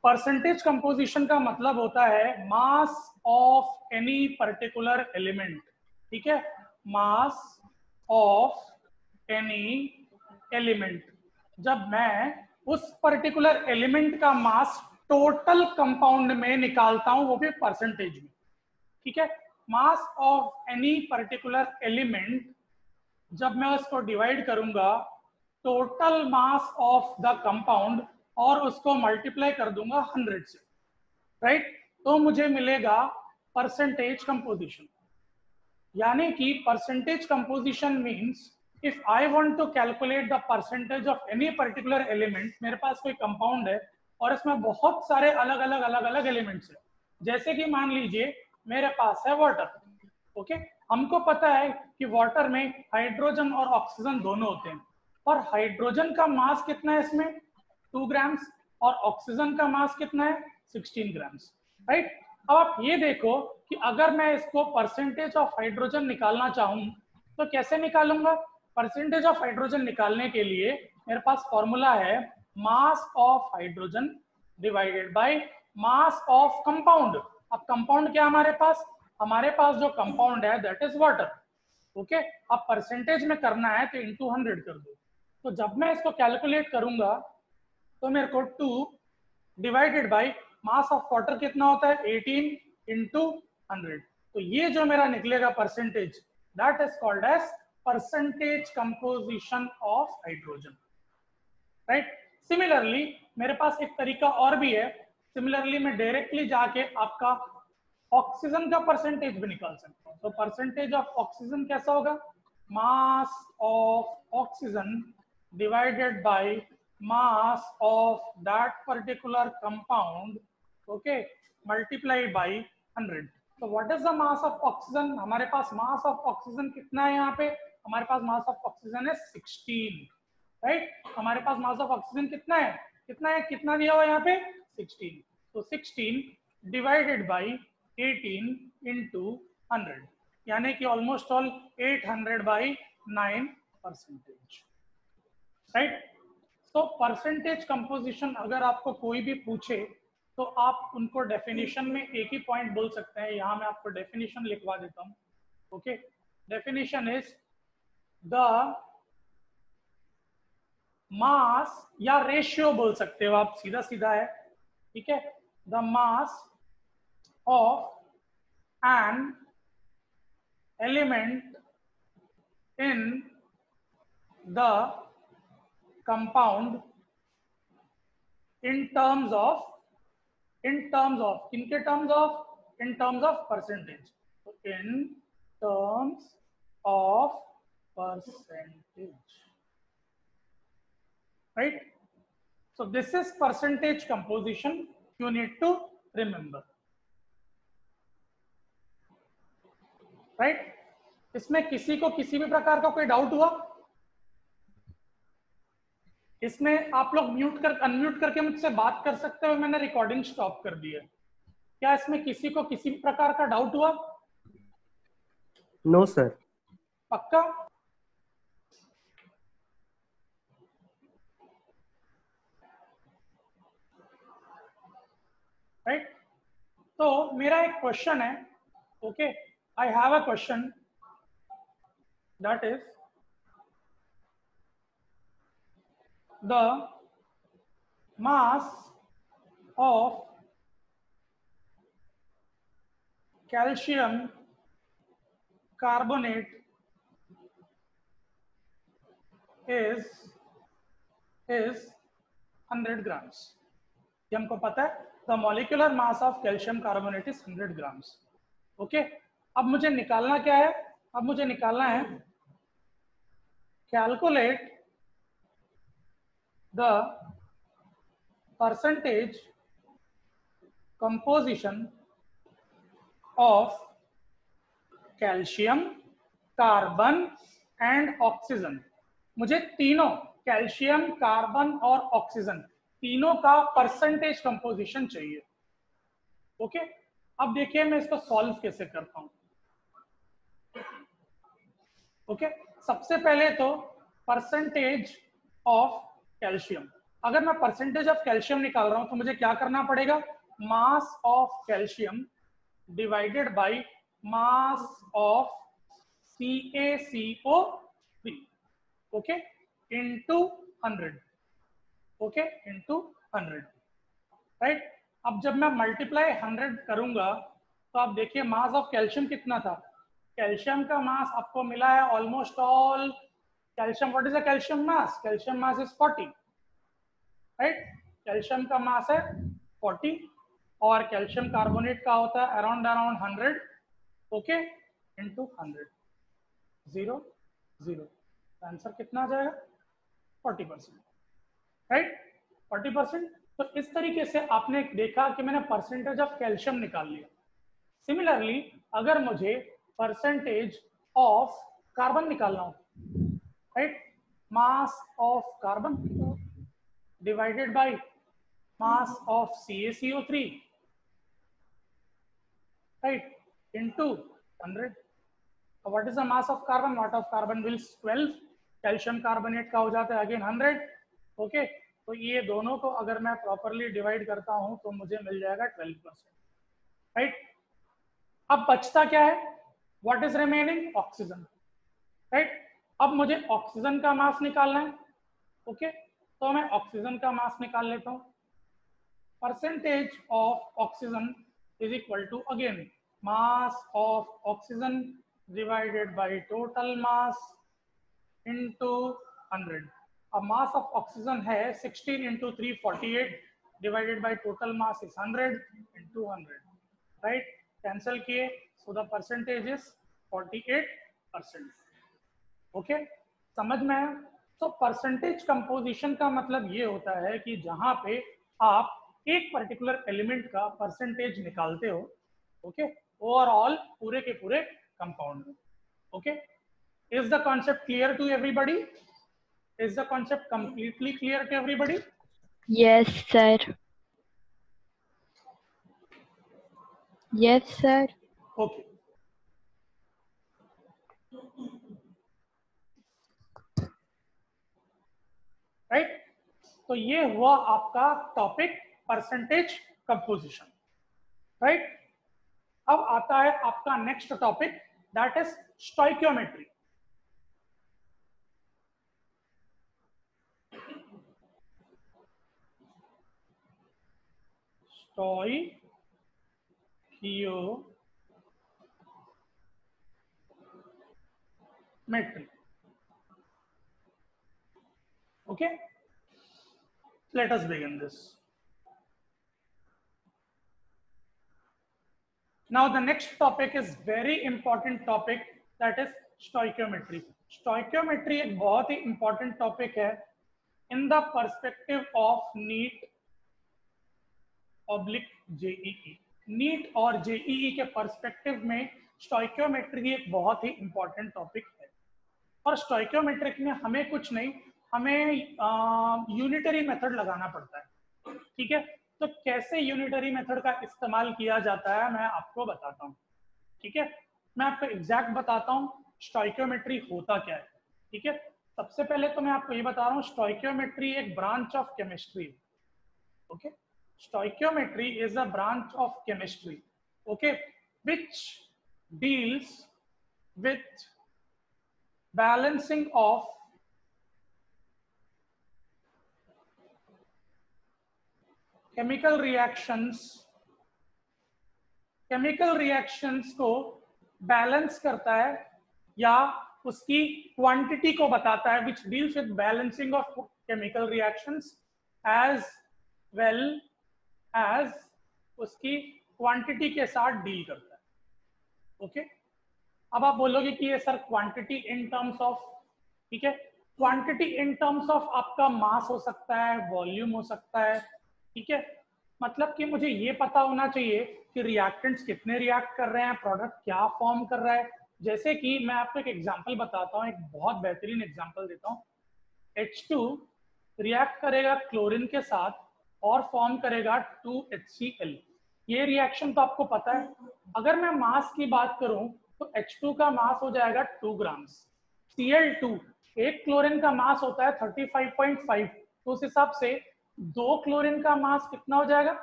Percentage composition का मतलब होता है mass of any particular element, ठीक है, मास ऑफ एनी एलिमेंट। जब मैं उस पर्टिकुलर एलिमेंट का मास टोटल कंपाउंड में निकालता हूं, वो भी परसेंटेज में, ठीक है। Mass of any particular element जब मैं उसको डिवाइड करूंगा total mass of the compound और उसको मल्टीप्लाई कर दूंगा 100 से, राइट, तो मुझे मिलेगा परसेंटेज कंपोजिशन। यानी कि percentage composition means if I want to calculate the percentage of any particular element, मेरे पास कोई कंपाउंड है और इसमें बहुत सारे अलग अलग एलिमेंट्स है, जैसे कि मान लीजिए मेरे पास है वाटर, ओके। हमको पता है कि वाटर में हाइड्रोजन और ऑक्सीजन दोनों होते हैं, और हाइड्रोजन का मास कितना है इसमें 2 ग्राम्स और ऑक्सीजन का मास कितना है 16 ग्राम्स, राइट। अब आप ये देखो कि अगर मैं इसको परसेंटेज ऑफ हाइड्रोजन निकालना चाहूं तो कैसे निकालूंगा। परसेंटेज ऑफ हाइड्रोजन निकालने के लिए मेरे पास फॉर्मूला है mass of hydrogen divided by mass of compound. अब कंपाउंड क्या हमारे पास जो कंपाउंड है दैट इज वाटर, ओके। अब परसेंटेज में करना है तो इंटू 100 कर दो। तो जब मैं इसको कैलकुलेट करूंगा तो मेरे को 2 divided by mass of water कितना होता है 18 इंटू 100, तो ये जो मेरा निकलेगा percentage that is called as percentage composition of hydrogen, right. Similarly मेरे पास एक तरीका और भी है, सिमिलरली मैं डायरेक्टली जाके आपका ऑक्सीजन का परसेंटेज भी निकाल सकता हूं। तो परसेंटेज ऑफ ऑक्सीजन कैसा होगा, मास of oxygen divided by mass of that particular compound, okay, multiplied by 100। तो what is the mass of oxygen, हमारे पास मास ऑफ ऑक्सीजन कितना है, यहाँ पे हमारे पास मास ऑफ ऑक्सीजन है 16, राइट। हमारे पास मास ऑफ ऑक्सीजन कितना है कितना दिया हुआ है यहाँ पे 16, तो 16 डिवाइडेड बाय 18 इंटू 100, यानी कि almost all 800 by 9 percentage, right. तो परसेंटेज कंपोजिशन अगर आपको कोई भी पूछे तो आप उनको डेफिनेशन में एक ही पॉइंट बोल सकते हैं। यहाँ मैं आपको डेफिनेशन लिखवा देता हूँ, ओके। डेफिनेशन इज द मास, या रेशियो बोल सकते हो आप, सीधा सीधा है, ठीक है। The mass of an element in the compound in terms of किनके terms of, in terms of percentage, in terms of percentage, right. So this is percentage composition, you need to remember, right. इसमें किसी को किसी भी प्रकार का कोई doubt हुआ, इसमें आप लोग अनम्यूट करके मुझसे बात कर सकते हो, मैंने रिकॉर्डिंग स्टॉप कर दी है। क्या इसमें किसी को किसी भी प्रकार का डाउट हुआ? No sir. पक्का? राइट। तो मेरा एक क्वेश्चन है, okay, I have a question that is the mass of calcium carbonate is 100 grams। ये हमको पता है, the molecular mass of calcium carbonate is 100 grams, okay. अब मुझे निकालना क्या है, अब मुझे निकालना है calculate the percentage composition of calcium, carbon and oxygen. मुझे तीनों कैल्शियम, कार्बन और ऑक्सीजन तीनों का परसेंटेज कंपोजिशन चाहिए, ओके। अब देखिए मैं इसको सॉल्व कैसे करता हूं, ओके। सबसे पहले तो परसेंटेज ऑफ कैल्शियम, अगर मैं परसेंटेज ऑफ कैल्शियम निकाल रहा हूं तो मुझे क्या करना पड़ेगा, मास of calcium divided by mass of CaCO3, okay, into 100, okay, into 100, right. अब जब मैं मल्टीप्लाई 100 करूंगा तो आप देखिए मास ऑफ कैल्शियम कितना था, कैल्शियम का मास आपको मिला है almost all calcium, what is the calcium mass, calcium mass is 40, right, calcium का मास है 40 और कैल्शियम कार्बोनेट का होता है अराउंड 100, ओके, इनटू 100, 0 0, आंसर कितना आ जाएगा 40%, राइट, 40%। तो इस तरीके से आपने देखा कि मैंने परसेंटेज ऑफ कैल्शियम निकाल लिया। सिमिलरली अगर मुझे परसेंटेज ऑफ कार्बन निकालना हो, right, mass of carbon divided by mass of CaCO3, right, into 100। What is the mass of carbon, mass of carbon will 12, calcium carbonate का हो जाता है अगेन 100, ओके। तो ये दोनों को अगर मैं प्रॉपरली डिवाइड करता हूं तो मुझे मिल जाएगा 12%, राइट। अब बचता क्या है, what is remaining, oxygen, right. अब मुझे ऑक्सीजन का मास निकालना है, ओके, तो मैं ऑक्सीजन का मास निकाल लेता हूं। Percentage of oxygen is equal to again mass of oxygen divided by total mass into 100। अब मास ऑफ ऑक्सीजन है 16 into 3 48 divided by total mass is 100 into 100, right, cancel किए, so the percentage is 48%, okay, समझ में आया। तो percentage composition का मतलब ये होता है कि जहां पे आप एक पर्टिकुलर एलिमेंट का परसेंटेज निकालते हो, ओके, ओवरऑल पूरे के पूरे कंपाउंड में, okay. Is the concept clear to everybody? Is the concept completely clear to everybody? Yes, sir. Yes, sir. Okay. Right? तो ये हुआ आपका टॉपिक परसेंटेज कंपोजिशन, राइट। अब आता है आपका next topic, that is stoichiometry. Stoichiometry, okay, let us begin this. Now the next topic is very important topic, that is stoichiometry. Stoichiometry एक बहुत ही important topic है in the perspective of NEET oblique JEE। NEET और JEE के perspective में stoichiometry एक बहुत ही important topic है। और stoichiometric में हमें कुछ नहीं, हमें यूनिटरी मेथड लगाना पड़ता है, ठीक है। तो कैसे यूनिटरी मेथड का इस्तेमाल किया जाता है मैं आपको बताता हूँ, ठीक है। मैं आपको एग्जैक्ट बताता हूँ स्टोइकियोमेट्री होता क्या है, ठीक है। सबसे पहले तो मैं आपको ये बता रहा हूँ स्टोइकियोमेट्री एक branch of chemistry, okay. Stoichiometry is a branch of chemistry, okay, which deals with balancing of chemical reactions को बैलेंस करता है या उसकी क्वांटिटी को बताता है, which deals with balancing of chemical reactions as well as उसकी क्वांटिटी के साथ डील करता है, ओके। अब आप बोलोगे कि ये sir quantity in terms of, ठीक है, क्वांटिटी इन टर्म्स ऑफ आपका मास हो सकता है, वॉल्यूम हो सकता है, ठीक है। मतलब कि मुझे ये पता होना चाहिए कि रिएक्टेंट्स कितने रिएक्ट कर रहे हैं, प्रोडक्ट क्या फॉर्म कर रहा है। जैसे कि मैं आपको एक एग्जांपल बताता हूँ, एक बहुत बेहतरीन एग्जांपल देता हूँ। H2 रिएक्ट करेगा क्लोरीन के साथ और फॉर्म करेगा 2HCl। ये रिएक्शन तो आपको पता है। अगर मैं मास की बात करूं तो H2 का मास हो जाएगा 2 ग्राम्स। Cl2, एक क्लोरीन का मास होता है 35.5, तो उस हिसाब से दो क्लोरीन का मास कितना हो जाएगा?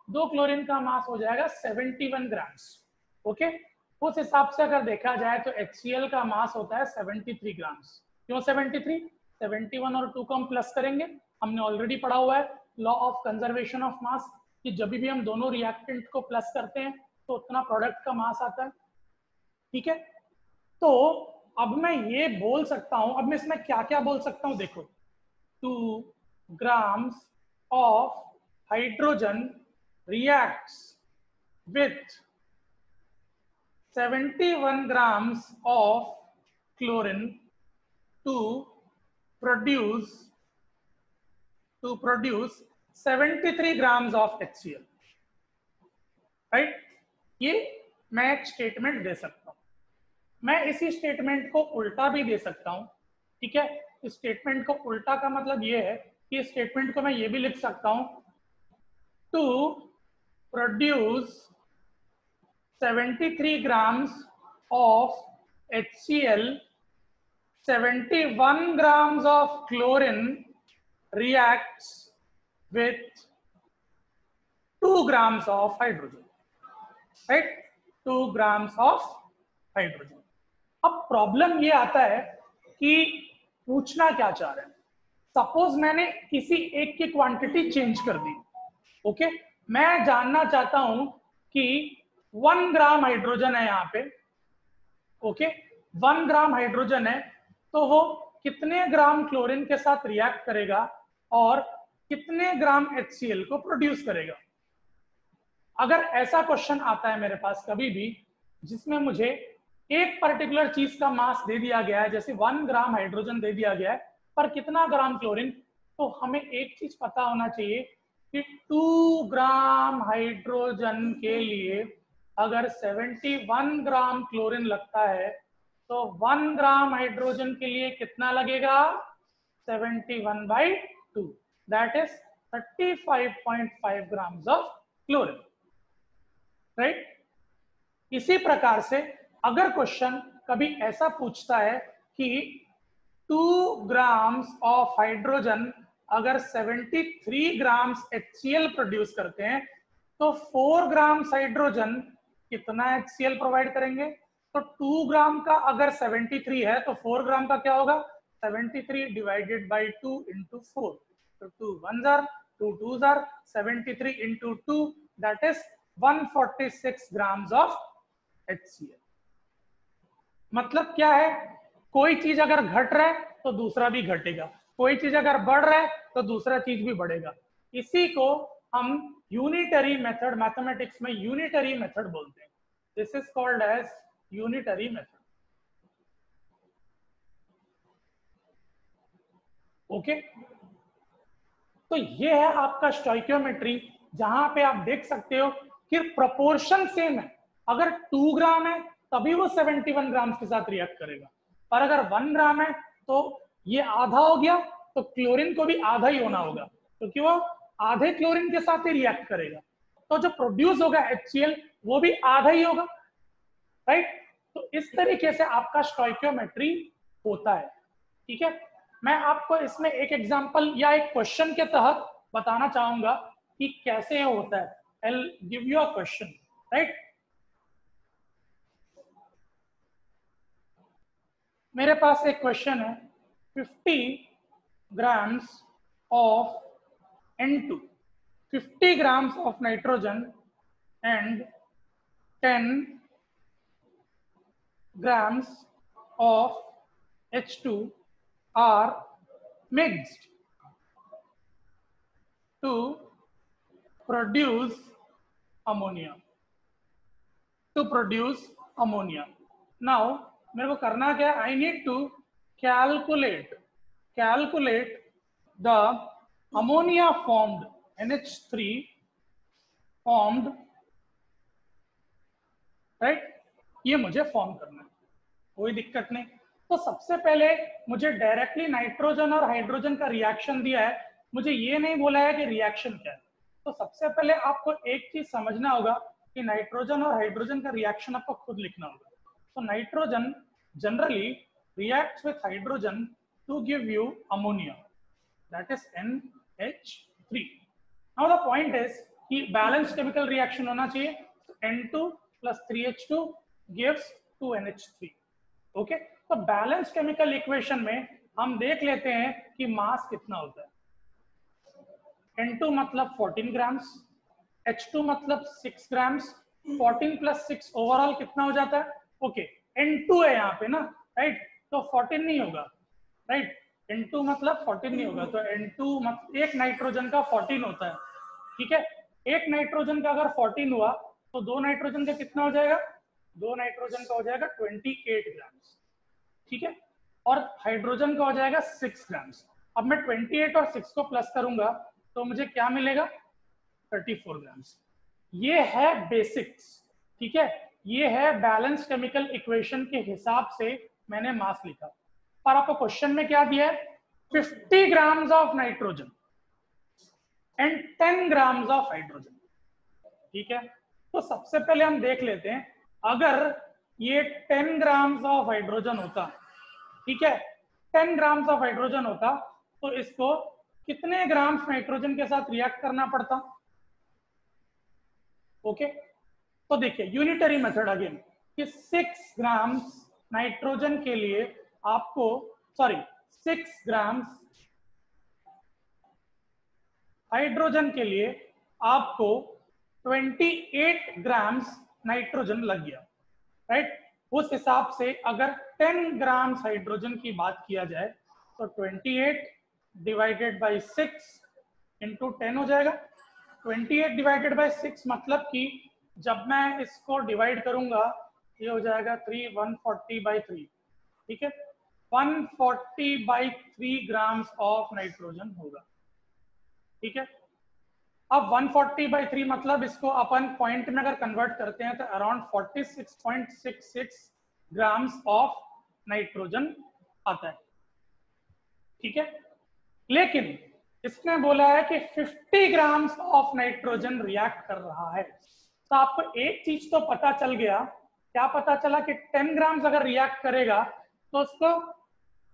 दो क्लोरीन का मास हो जाएगा 71 ग्राम्स। ओके, उस हिसाब से अगर देखा जाए तो HCl का मास होता है 73 ग्राम्स। क्यों 73? 71 और 2 को हम प्लस करेंगे। हमने ऑलरेडी पढ़ा हुआ है law of conservation of mass कि जब भी हम दोनों रिएक्टेंट को प्लस करते हैं तो उतना प्रोडक्ट का मास आता है। ठीक है, तो अब मैं ये बोल सकता हूं, अब मैं इसमें क्या क्या बोल सकता हूं, देखो 2 grams of hydrogen reacts with 71 grams of chlorine to produce 73 grams of HCl, right? ये मैं एक स्टेटमेंट दे सकता हूं। मैं इसी स्टेटमेंट को उल्टा भी दे सकता हूं। ठीक है, इस स्टेटमेंट को उल्टा का मतलब ये है कि इस स्टेटमेंट को मैं ये भी लिख सकता हूं, to produce 73 grams of HCl, 71 grams of chlorine reacts with 2 grams of hydrogen, right? 2 grams of hydrogen. अब प्रॉब्लम ये आता है कि पूछना क्या चाह रहे हैं। सपोज मैंने किसी एक की क्वांटिटी चेंज कर दी। ओके, मैं जानना चाहता हूं कि 1 ग्राम हाइड्रोजन है यहाँ पे। ओके, 1 ग्राम हाइड्रोजन है तो वो कितने ग्राम क्लोरीन के साथ रिएक्ट करेगा और कितने ग्राम HCl को प्रोड्यूस करेगा। अगर ऐसा क्वेश्चन आता है मेरे पास कभी भी जिसमें मुझे एक पर्टिकुलर चीज का मास दे दिया गया है, जैसे 1 ग्राम हाइड्रोजन दे दिया गया है पर कितना ग्राम क्लोरीन, तो हमें एक चीज पता होना चाहिए कि 2 ग्राम हाइड्रोजन के लिए अगर 71 ग्राम क्लोरीन लगता है तो 1 ग्राम हाइड्रोजन के लिए कितना लगेगा? 71/2, that is 35.5 grams of chlorine, right? इसी प्रकार से अगर क्वेश्चन कभी ऐसा पूछता है कि 2 ग्राम्स ऑफ हाइड्रोजन अगर 73 ग्राम्स HCl प्रोड्यूस करते हैं तो 4 ग्राम्स हाइड्रोजन कितना HCl प्रोवाइड करेंगे? तो 2 ग्राम का अगर 73 है तो 4 ग्राम का क्या होगा? 73 डिवाइडेड बाई 2 इंटू 4, तो 2 1 jar 2 2 jar 73 into 2, that is 146 grams of HCl। मतलब क्या है? कोई चीज अगर घट रहा है तो दूसरा भी घटेगा, कोई चीज अगर बढ़ रहा है तो दूसरा चीज भी बढ़ेगा। इसी को हम यूनिटरी मेथड, मैथमेटिक्स में यूनिटरी मेथड बोलते हैं। This is called as unitary method. Okay, तो ये है आपका स्टोइकियोमेट्री, जहां पे आप देख सकते हो कि प्रोपोर्शन सेम है। अगर 2 ग्राम है तभी वो 71 ग्राम के साथ रिएक्ट करेगा, और अगर 1 ग्राम है तो ये आधा हो गया, तो क्लोरीन को भी आधा ही होना होगा क्योंकि वो आधे क्लोरीन के साथ ही रिएक्ट करेगा, तो जो प्रोड्यूस होगा HCl वो भी आधा ही होगा, राइट? तो इस तरीके से आपका स्टोइकियोमेट्री होता है। ठीक है, मैं आपको इसमें एक एग्जांपल या एक क्वेश्चन के तहत बताना चाहूंगा कि कैसे ये होता है। I will give you a question, right? मेरे पास एक क्वेश्चन है, 50 grams of N2, 50 grams of nitrogen and 10 grams of H2 are mixed to produce ammonia. Now मेरे को करना क्या है? I need to calculate the ammonia formed, NH3 formed, right? ये मुझे फॉर्म करना है, कोई दिक्कत नहीं। तो सबसे पहले मुझे डायरेक्टली नाइट्रोजन और हाइड्रोजन का रिएक्शन दिया है, मुझे ये नहीं बोला है कि रिएक्शन क्या है। तो सबसे पहले आपको एक चीज समझना होगा कि नाइट्रोजन और हाइड्रोजन का रिएक्शन आपको खुद लिखना होगा। तो nitrogen generally reacts with hydrogen to give you ammonia, that is NH3, 3. Now the point is कि बैलेंस केमिकल रिएक्शन होना चाहिए. N2 plus 3H2 gives 2NH3. Okay, तो बैलेंस केमिकल इक्वेशन में हम देख लेते हैं कि मास कितना होता है. N2 मतलब 14 ग्राम्स, H2 मतलब 6 ग्राम्स, 14 प्लस 6 ओवरऑल कितना हो जाता है. ओके, N2 है यहाँ पे ना, राइट, तो 14 नहीं होगा, राइट. N2 मतलब 14 नहीं होगा, तो N2 मतलब एक नाइट्रोजन का 14 होता है. ठीक है, एक नाइट्रोजन का अगर 14 हुआ तो दो नाइट्रोजन का कितना हो जाएगा. दो नाइट्रोजन का हो जाएगा 28 ग्राम्स. ठीक है, और हाइड्रोजन का हो जाएगा 6 ग्राम्स. अब मैं 28 और 6 को प्लस करूंगा तो मुझे क्या मिलेगा, 34 ग्राम्स. ये है बेसिक्स. ठीक है, ये है बैलेंस केमिकल इक्वेशन के हिसाब से मैंने मास लिखा. पर आपको क्वेश्चन में क्या दिया है, 50 grams of nitrogen and 10 grams of hydrogen. ठीक है, तो सबसे पहले हम देख लेते हैं, अगर ये 10 ग्राम्स ऑफ हाइड्रोजन होता, ठीक है, 10 ग्राम्स ऑफ हाइड्रोजन होता, तो इसको कितने ग्राम्स नाइट्रोजन के साथ रिएक्ट करना पड़ता. ओके, तो देखिए यूनिटरी मेथड अगेन, कि 6 ग्राम्स नाइट्रोजन के लिए आपको, सॉरी 6 ग्राम्स हाइड्रोजन के लिए आपको 28 ग्राम्स नाइट्रोजन लग गया, राइट. उस हिसाब से अगर 10 ग्राम्स हाइड्रोजन की बात किया जाए तो 28 डिवाइडेड बाई 6 इंटू 10 हो जाएगा. 28 डिवाइडेड बाई 6 मतलब कि जब मैं इसको डिवाइड करूंगा ये हो जाएगा 3, 140 बाई 3. ठीक है, 140 बाई 3 ग्राम्स ऑफ नाइट्रोजन होगा. ठीक है, अब 140 बाई 3 मतलब इसको अपन पॉइंट में अगर कन्वर्ट करते हैं तो अराउंड 46.66 ग्राम्स ऑफ नाइट्रोजन आता है. ठीक है, लेकिन इसने बोला है कि 50 ग्राम्स ऑफ नाइट्रोजन रिएक्ट कर रहा है. तो आपको एक चीज तो पता चल गया, क्या पता चला कि 10 ग्राम्स अगर रिएक्ट करेगा तो उसको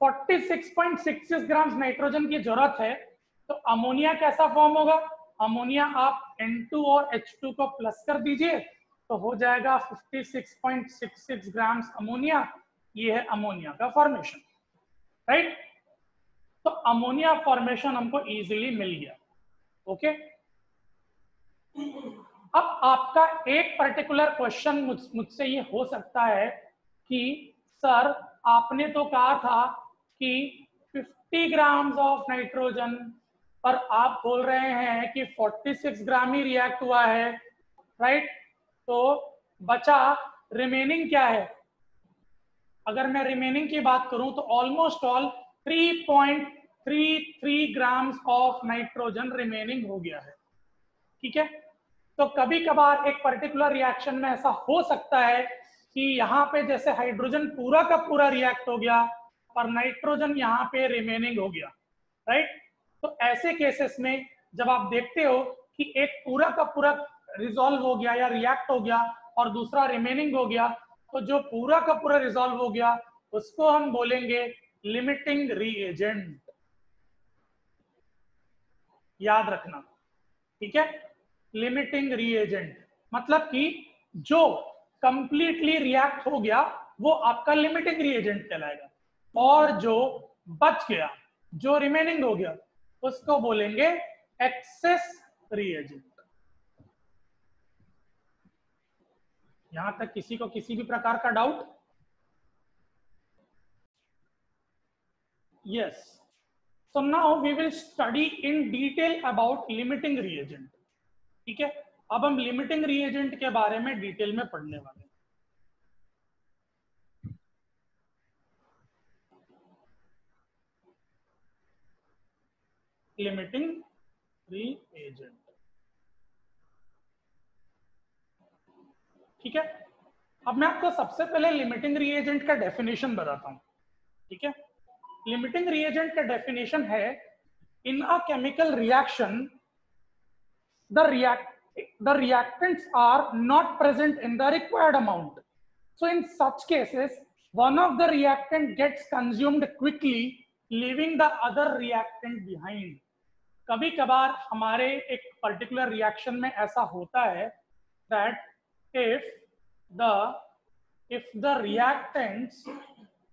46.66 ग्राम्स नाइट्रोजन की जरूरत है. तो अमोनिया कैसा फॉर्म होगा, अमोनिया आप N2 और H2 को प्लस कर दीजिए तो हो जाएगा 56.66 ग्राम्स अमोनिया. ये है अमोनिया का फॉर्मेशन, राइट. तो अमोनिया फॉर्मेशन हमको इजीली मिल गया. ओके, अब आपका एक पर्टिकुलर क्वेश्चन मुझसे ये हो सकता है कि सर आपने तो कहा था कि 50 ग्राम्स ऑफ नाइट्रोजन पर आप बोल रहे हैं कि 46 ग्राम ही रिएक्ट हुआ है, राइट. तो बचा रिमेनिंग क्या है. अगर मैं रिमेनिंग की बात करूं तो almost all 3.33 grams of nitrogen remaining हो गया है. ठीक है, तो कभी कभार एक पर्टिकुलर रिएक्शन में ऐसा हो सकता है कि यहाँ पे जैसे हाइड्रोजन पूरा का पूरा रिएक्ट हो गया पर नाइट्रोजन यहाँ पे रिमेनिंग हो गया, राइट. तो ऐसे केसेस में जब आप देखते हो कि एक पूरा का पूरा रिजॉल्व हो गया या रिएक्ट हो गया और दूसरा रिमेनिंग हो गया, तो जो पूरा का पूरा रिजॉल्व हो गया उसको हम बोलेंगे लिमिटिंग रीएजेंट. याद रखना, ठीक है, लिमिटिंग रीएजेंट मतलब कि जो कंप्लीटली रिएक्ट हो गया वो आपका लिमिटिंग रीएजेंट कहलाएगा, और जो बच गया, जो रिमेनिंग हो गया, उसको बोलेंगे एक्सेस रीएजेंट. यहां तक किसी को किसी भी प्रकार का doubt? Yes. So now we will study in detail about limiting reagent. ठीक है, अब हम लिमिटिंग रिएजेंट के बारे में डिटेल में पढ़ने वाले हैं. लिमिटिंग रिएजेंट, ठीक है. अब मैं आपको सबसे पहले लिमिटिंग रिएजेंट का डेफिनेशन बताता हूं. ठीक है, लिमिटिंग रिएजेंट का डेफिनेशन है, in a chemical reaction the reactants are not present in the required amount. So in such cases, one of the reactant gets consumed quickly, leaving the other reactant behind. कभी कभार हमारे एक particular reaction में ऐसा होता है that if the reactants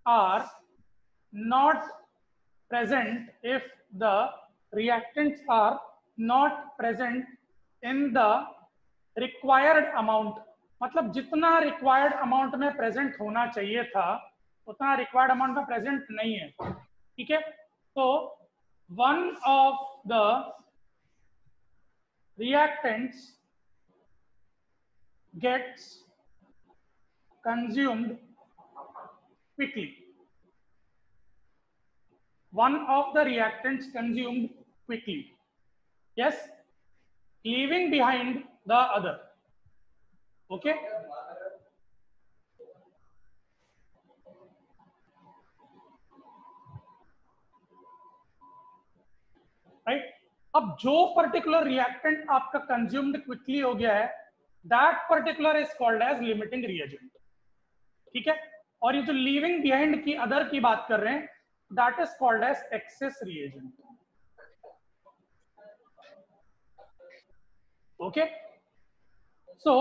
are not present, if the reactants are not present in the required amount, मतलब जितना रिक्वायर्ड अमाउंट में प्रेजेंट होना चाहिए था उतना रिक्वायर्ड अमाउंट में प्रेजेंट नहीं है, ठीक है। तो one of the reactants gets consumed quickly. One of the reactants consumed quickly, yes, leaving behind the other. Okay, right. अब जो पर्टिकुलर रिएक्टेंट आपका कंज्यूम्ड क्विकली हो गया है that particular is called as limiting reagent, ठीक है। और ये जो लीविंग बिहाइंड की अदर की बात कर रहे हैं that is called as excess reagent. Okay, so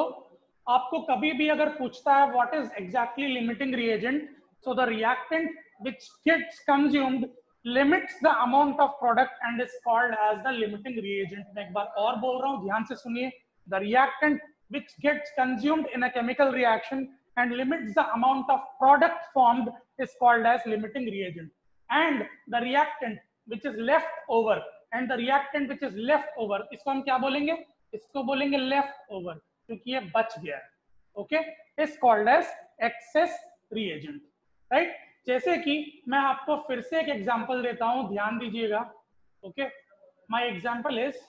आपको कभी भी अगर पूछता है what is exactly limiting reagent, so the reactant which gets consumed limits the amount of product and is called as the limiting reagent. मैं एक बार और बोल रहा हूं, ध्यान से सुनिए। The reactant which gets consumed in a chemical reaction and limits the amount of product formed is called as limiting reagent, and the reactant which is left over, and the reactant which is left over, इसको हम क्या बोलेंगे, इसको बोलेंगे left over क्योंकि ये बच गया है, okay, is called as excess reagent, right. जैसे कि मैं आपको फिर से एक एग्जांपल देता हूं, ध्यान दीजिएगा, ओके। माय एग्जांपल इज,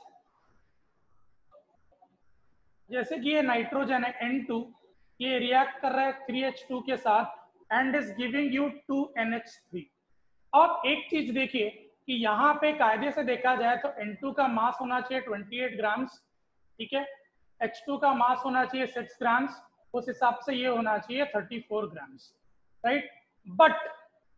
जैसे कि ये नाइट्रोजन है N2, ये रिएक्ट कर रहा है 3H2 के साथ and is giving you 2NH3। अब एक चीज देखिए कि यहाँ पे कायदे से देखा जाए तो N2 का मास होना चाहिए 28 ग्राम्स, ठीक है, H2 का मास होना चाहिए 6 ग्राम्स, उस हिसाब से ये होना चाहिए 34 ग्राम्स, राइट।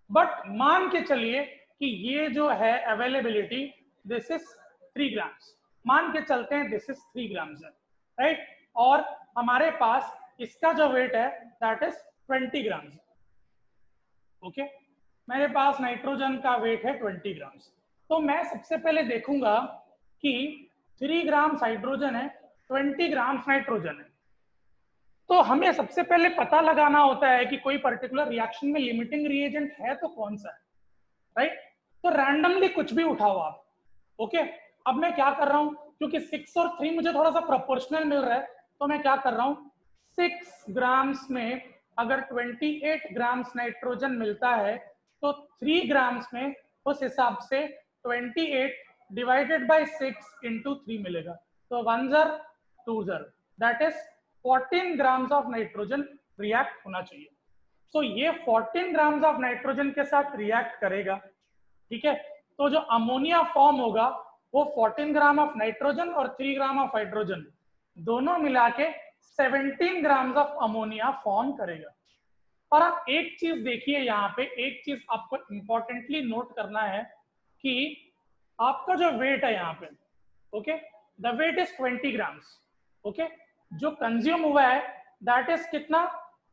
बट मान के चलिए कि ये जो है अवेलेबिलिटी दिस इज 3 ग्राम्स, मान के चलते हैं दिस इज 3 ग्राम्स है, राइट। और हमारे पास इसका जो वेट है दैट इज 20 ग्राम्स, ओके। मेरे पास नाइट्रोजन का वेट है 20 ग्राम्स, तो मैं सबसे पहले देखूंगा कि 3 ग्राम्स हाइड्रोजन है, 20 ग्राम्स नाइट्रोजन है। तो हमें सबसे पहले पता लगाना होता है कि कोई पर्टिकुलर रिएक्शन में लिमिटिंग रिएजेंट है तो कौन सा है, राइट। तो रैंडमली कुछ भी उठाओ आप, ओके। अब मैं क्या कर रहा हूं, क्योंकि 6 और 3 मुझे थोड़ा सा प्रोपोर्शनल मिल रहा है, तो मैं क्या कर रहा हूं, 6 ग्राम्स में अगर 28 ग्राम्स नाइट्रोजन मिलता है तो 3 ग्राम्स में उस हिसाब से 28 डिवाइडेड बाय 6 इंटू 3 मिलेगा, तो 1 ज़र 2 ज़र that is 14 grams of nitrogen react होना चाहिए। तो ये 14 ग्राम्स ऑफ नाइट्रोजन के साथ रिएक्ट करेगा, ठीक है। तो जो अमोनिया फॉर्म होगा वो 14 ग्राम ऑफ नाइट्रोजन और 3 ग्राम ऑफ हाइड्रोजन दोनों मिला के 17 ग्राम्स ऑफ अमोनिया फॉर्म करेगा। और आप एक चीज देखिए, यहाँ पे एक चीज आपको इंपॉर्टेंटली नोट करना है कि आपका जो वेट है यहाँ पे, okay, the weight is 20 grams, okay. जो कंज्यूम हुआ है दैट इज कितना,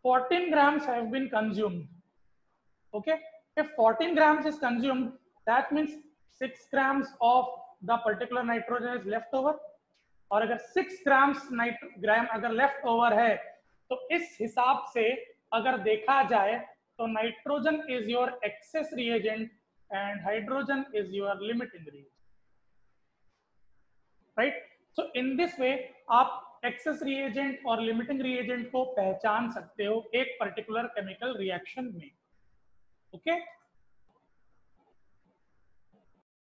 14 grams have been consumed, okay. If 14 grams is consumed, that means 6 grams of the particular nitrogen is left over, और अगर 6 ग्राम अगर लेफ्ट ओवर है तो इस हिसाब से अगर देखा जाए तो nitrogen is your access reagent and hydrogen is your limiting reagent, right. So in this way आप एक्सेस रिएजेंट और लिमिटिंग रिएजेंट को पहचान सकते हो एक पर्टिकुलर केमिकल रिएक्शन में, ओके।